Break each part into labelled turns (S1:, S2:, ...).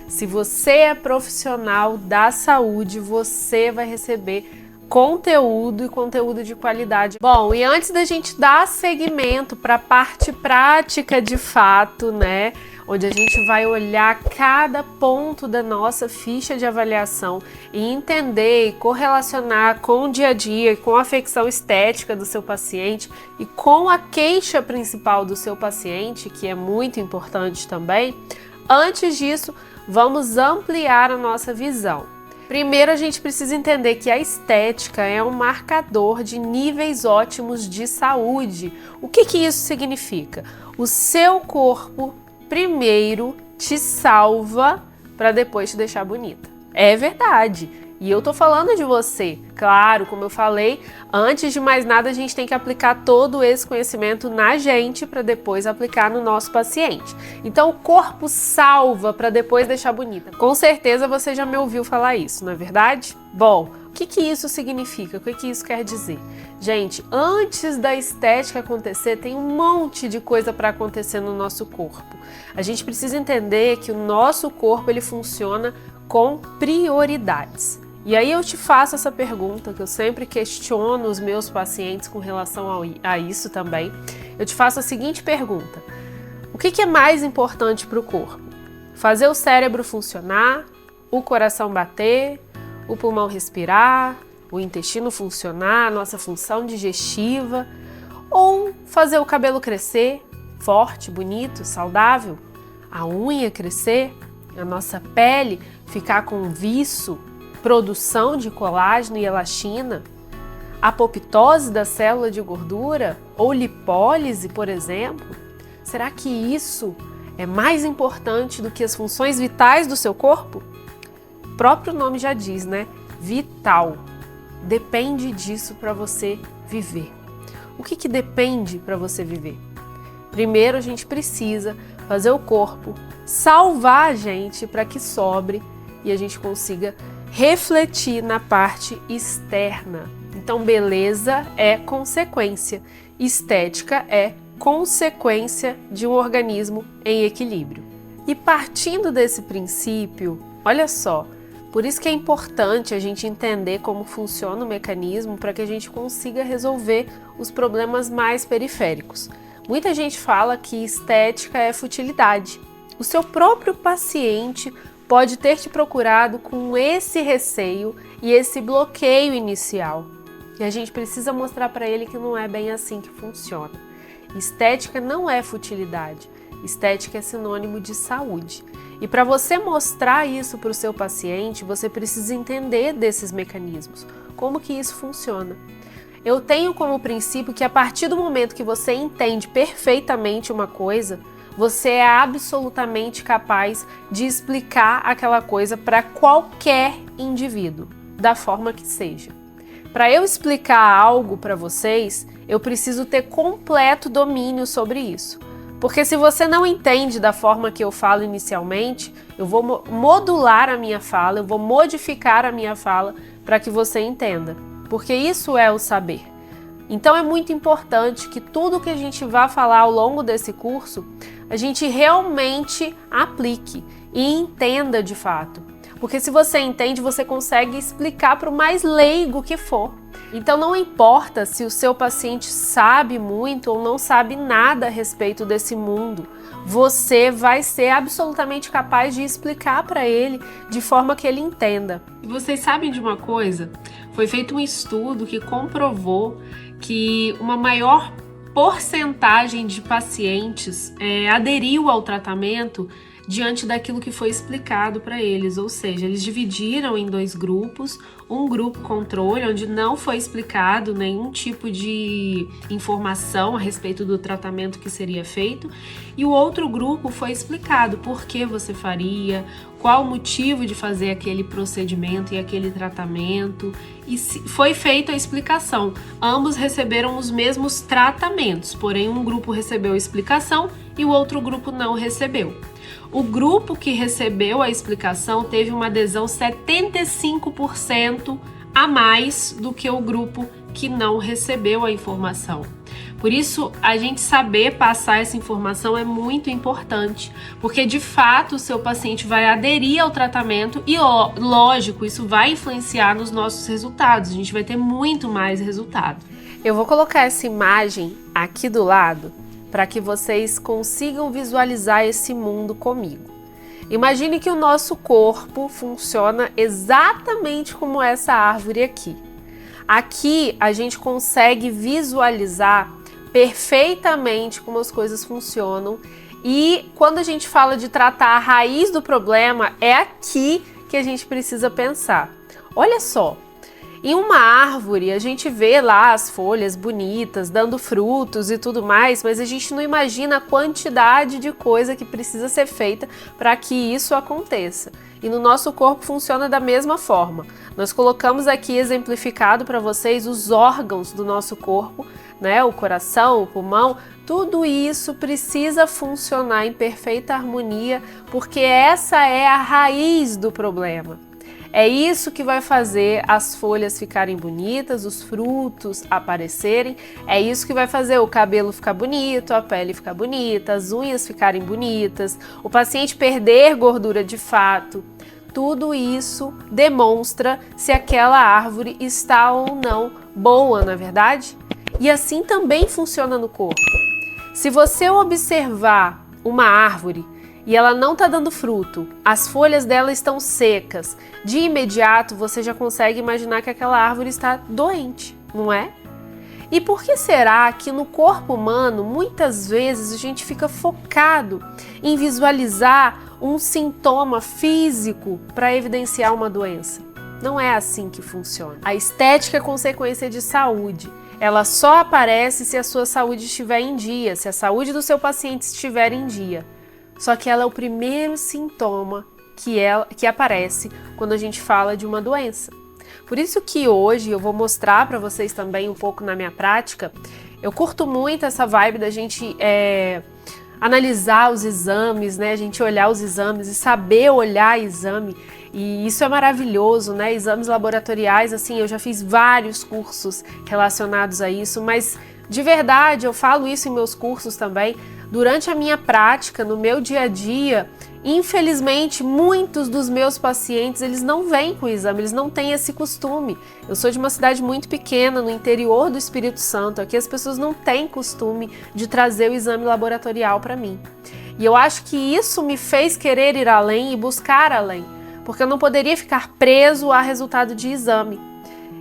S1: Se você é profissional da saúde, você vai receber conteúdo e conteúdo de qualidade. Bom, e antes da gente dar seguimento para a parte prática de fato, né, onde a gente vai olhar cada ponto da nossa ficha de avaliação e entender e correlacionar com o dia a dia, com a afecção estética do seu paciente e com a queixa principal do seu paciente, que é muito importante também. Antes disso, vamos ampliar a nossa visão. Primeiro, a gente precisa entender que a estética é um marcador de níveis ótimos de saúde. O que isso significa? O seu corpo primeiro te salva para depois te deixar bonita. É verdade. E eu tô falando de você. Claro, como eu falei, antes de mais nada a gente tem que aplicar todo esse conhecimento na gente para depois aplicar no nosso paciente. Então o corpo salva para depois deixar bonita. Com certeza você já me ouviu falar isso, não é verdade? Bom, o que isso significa? O que isso quer dizer? Gente, antes da estética acontecer, tem um monte de coisa para acontecer no nosso corpo. A gente precisa entender que o nosso corpo ele funciona com prioridades. E aí eu te faço essa pergunta, que eu sempre questiono os meus pacientes com relação a isso também. Eu te faço a seguinte pergunta: o que é mais importante para o corpo? Fazer o cérebro funcionar, o coração bater, o pulmão respirar, o intestino funcionar, a nossa função digestiva, ou fazer o cabelo crescer, forte, bonito, saudável, a unha crescer, a nossa pele ficar com viço, produção de colágeno e elastina, apoptose da célula de gordura ou lipólise, por exemplo? Será que isso é mais importante do que as funções vitais do seu corpo? O próprio nome já diz, né? Vital. Depende disso para você viver. O que depende para você viver? Primeiro, a gente precisa fazer o corpo salvar a gente para que sobre e a gente consiga refletir na parte externa. Então, beleza é consequência, estética é consequência de um organismo em equilíbrio. E partindo desse princípio, olha só, por isso que é importante a gente entender como funciona o mecanismo para que a gente consiga resolver os problemas mais periféricos. Muita gente fala que estética é futilidade. O seu próprio paciente pode ter te procurado com esse receio e esse bloqueio inicial. E a gente precisa mostrar para ele que não é bem assim que funciona. Estética não é futilidade. Estética é sinônimo de saúde. E para você mostrar isso para o seu paciente, você precisa entender desses mecanismos. Como que isso funciona? Eu tenho como princípio que a partir do momento que você entende perfeitamente uma coisa, você é absolutamente capaz de explicar aquela coisa para qualquer indivíduo, da forma que seja. Para eu explicar algo para vocês, eu preciso ter completo domínio sobre isso. Porque se você não entende da forma que eu falo inicialmente, eu vou modular a minha fala, eu vou modificar a minha fala para que você entenda. Porque isso é o saber. Então é muito importante que tudo que a gente vai falar ao longo desse curso, a gente realmente aplique e entenda de fato. Porque se você entende, você consegue explicar para o mais leigo que for. Então não importa se o seu paciente sabe muito ou não sabe nada a respeito desse mundo, você vai ser absolutamente capaz de explicar para ele de forma que ele entenda. E vocês sabem de uma coisa? Foi feito um estudo que comprovou que uma maior porcentagem de pacientes aderiu ao tratamento diante daquilo que foi explicado para eles, ou seja, eles dividiram em dois grupos, um grupo controle, onde não foi explicado nenhum tipo de informação a respeito do tratamento que seria feito, e o outro grupo foi explicado por que você faria, qual o motivo de fazer aquele procedimento e aquele tratamento, e foi feita a explicação. Ambos receberam os mesmos tratamentos, porém um grupo recebeu a explicação e o outro grupo não recebeu. O grupo que recebeu a explicação teve uma adesão 75% a mais do que o grupo que não recebeu a informação. Por isso, a gente saber passar essa informação é muito importante, porque de fato o seu paciente vai aderir ao tratamento e, lógico, isso vai influenciar nos nossos resultados, a gente vai ter muito mais resultado. Eu vou colocar essa imagem aqui do lado para que vocês consigam visualizar esse mundo comigo. Imagine que o nosso corpo funciona exatamente como essa árvore aqui. Aqui a gente consegue visualizar perfeitamente como as coisas funcionam e quando a gente fala de tratar a raiz do problema, é aqui que a gente precisa pensar. Olha só, em uma árvore a gente vê lá as folhas bonitas, dando frutos e tudo mais, mas a gente não imagina a quantidade de coisa que precisa ser feita para que isso aconteça. E no nosso corpo funciona da mesma forma. Nós colocamos aqui exemplificado para vocês os órgãos do nosso corpo, né? O coração, o pulmão, tudo isso precisa funcionar em perfeita harmonia, porque essa é a raiz do problema. É isso que vai fazer as folhas ficarem bonitas, os frutos aparecerem, é isso que vai fazer o cabelo ficar bonito, a pele ficar bonita, as unhas ficarem bonitas, o paciente perder gordura de fato. Tudo isso demonstra se aquela árvore está ou não boa, na verdade? E assim também funciona no corpo. Se você observar uma árvore e ela não está dando fruto, as folhas dela estão secas, de imediato você já consegue imaginar que aquela árvore está doente, não é? E por que será que no corpo humano, muitas vezes, a gente fica focado em visualizar um sintoma físico para evidenciar uma doença? Não é assim que funciona. A estética é consequência de saúde. Ela só aparece se a sua saúde estiver em dia, se a saúde do seu paciente estiver em dia. Só que ela é o primeiro sintoma que aparece quando a gente fala de uma doença. Por isso que hoje eu vou mostrar para vocês também um pouco na minha prática. Eu curto muito essa vibe da gente analisar os exames, né? A gente olhar os exames e saber olhar exame. E isso é maravilhoso, né? Exames laboratoriais, assim, eu já fiz vários cursos relacionados a isso, mas de verdade eu falo isso em meus cursos também. Durante a minha prática, no meu dia a dia, infelizmente, muitos dos meus pacientes, eles não vêm com o exame, eles não têm esse costume. Eu sou de uma cidade muito pequena, no interior do Espírito Santo, aqui as pessoas não têm costume de trazer o exame laboratorial para mim. E eu acho que isso me fez querer ir além e buscar além, porque eu não poderia ficar preso a resultado de exame.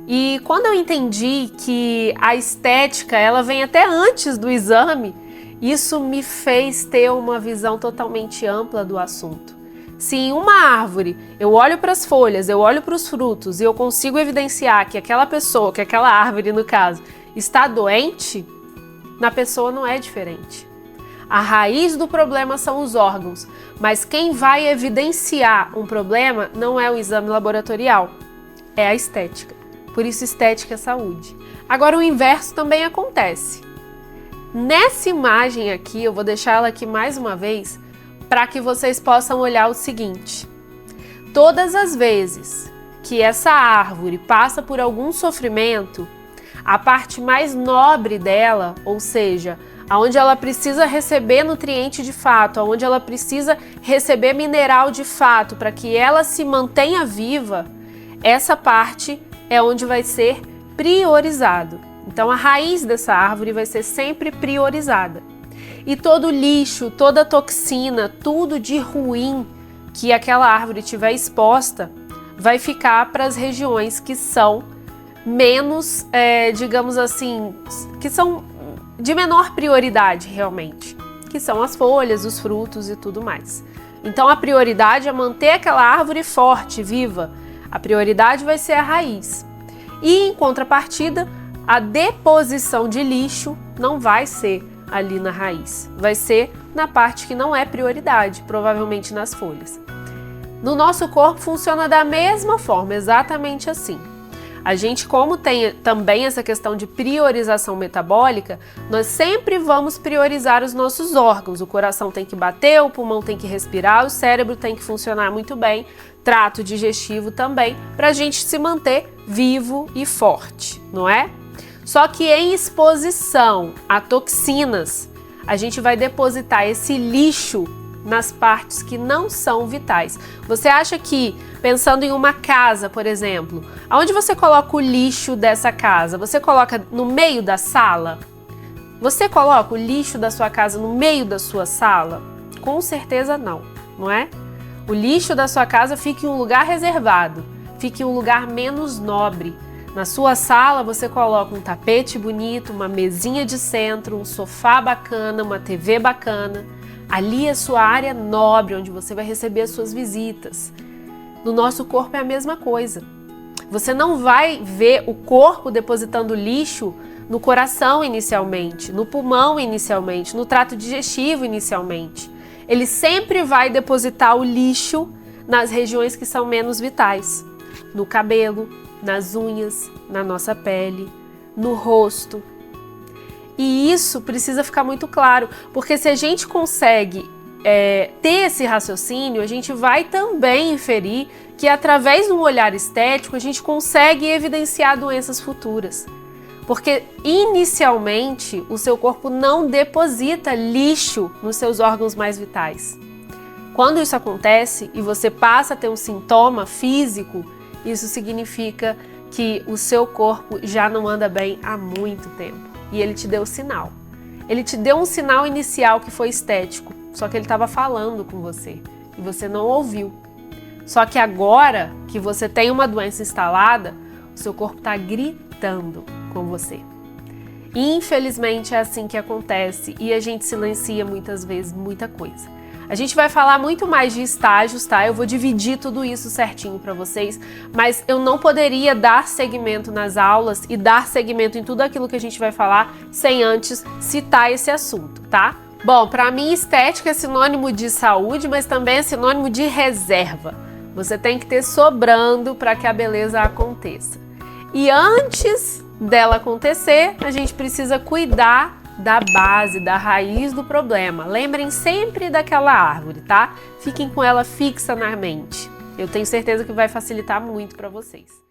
S1: E quando eu entendi que a estética, ela vem até antes do exame, isso me fez ter uma visão totalmente ampla do assunto. Se em uma árvore eu olho para as folhas, eu olho para os frutos e eu consigo evidenciar que aquela pessoa, que aquela árvore no caso, está doente, na pessoa não é diferente. A raiz do problema são os órgãos, mas quem vai evidenciar um problema não é o exame laboratorial, é a estética. Por isso estética é saúde. Agora o inverso também acontece. Nessa imagem aqui, eu vou deixar ela aqui mais uma vez, para que vocês possam olhar o seguinte. Todas as vezes que essa árvore passa por algum sofrimento, a parte mais nobre dela, ou seja, aonde ela precisa receber nutriente de fato, aonde ela precisa receber mineral de fato, para que ela se mantenha viva, essa parte é onde vai ser priorizado. Então a raiz dessa árvore vai ser sempre priorizada. E todo lixo, toda toxina, tudo de ruim que aquela árvore tiver exposta, vai ficar para as regiões que são menos, digamos assim, que são de menor prioridade realmente, que são as folhas, os frutos e tudo mais. Então a prioridade é manter aquela árvore forte, viva. A prioridade vai ser a raiz. E em contrapartida, a deposição de lixo não vai ser ali na raiz, vai ser na parte que não é prioridade, provavelmente nas folhas. No nosso corpo funciona da mesma forma, exatamente assim. A gente, como tem também essa questão de priorização metabólica, nós sempre vamos priorizar os nossos órgãos. O coração tem que bater, o pulmão tem que respirar, o cérebro tem que funcionar muito bem, trato digestivo também, para a gente se manter vivo e forte, não é? Só que em exposição a toxinas, a gente vai depositar esse lixo nas partes que não são vitais. Você acha que, pensando em uma casa, por exemplo, aonde você coloca o lixo dessa casa? Você coloca no meio da sala? Você coloca o lixo da sua casa no meio da sua sala? Com certeza não, não é? O lixo da sua casa fica em um lugar reservado, fica em um lugar menos nobre. Na sua sala você coloca um tapete bonito, uma mesinha de centro, um sofá bacana, uma TV bacana. Ali é a sua área nobre, onde você vai receber as suas visitas. No nosso corpo é a mesma coisa. Você não vai ver o corpo depositando lixo no coração inicialmente, no pulmão inicialmente, no trato digestivo inicialmente. Ele sempre vai depositar o lixo nas regiões que são menos vitais. No cabelo, nas unhas, na nossa pele, no rosto. E isso precisa ficar muito claro, porque se a gente consegue ter esse raciocínio, a gente vai também inferir que através de um olhar estético a gente consegue evidenciar doenças futuras. Porque inicialmente o seu corpo não deposita lixo nos seus órgãos mais vitais. Quando isso acontece e você passa a ter um sintoma físico, isso significa que o seu corpo já não anda bem há muito tempo. E ele te deu o sinal. Ele te deu um sinal inicial que foi estético, só que ele estava falando com você e você não ouviu. Só que agora que você tem uma doença instalada, o seu corpo está gritando com você. E infelizmente é assim que acontece e a gente silencia muitas vezes muita coisa. A gente vai falar muito mais de estágios, tá? Eu vou dividir tudo isso certinho para vocês, mas eu não poderia dar segmento nas aulas e dar segmento em tudo aquilo que a gente vai falar sem antes citar esse assunto, tá? Bom, para mim estética é sinônimo de saúde, mas também é sinônimo de reserva. Você tem que ter sobrando para que a beleza aconteça. E antes dela acontecer, a gente precisa cuidar da base, da raiz do problema. Lembrem sempre daquela árvore, tá? Fiquem com ela fixa na mente. Eu tenho certeza que vai facilitar muito para vocês.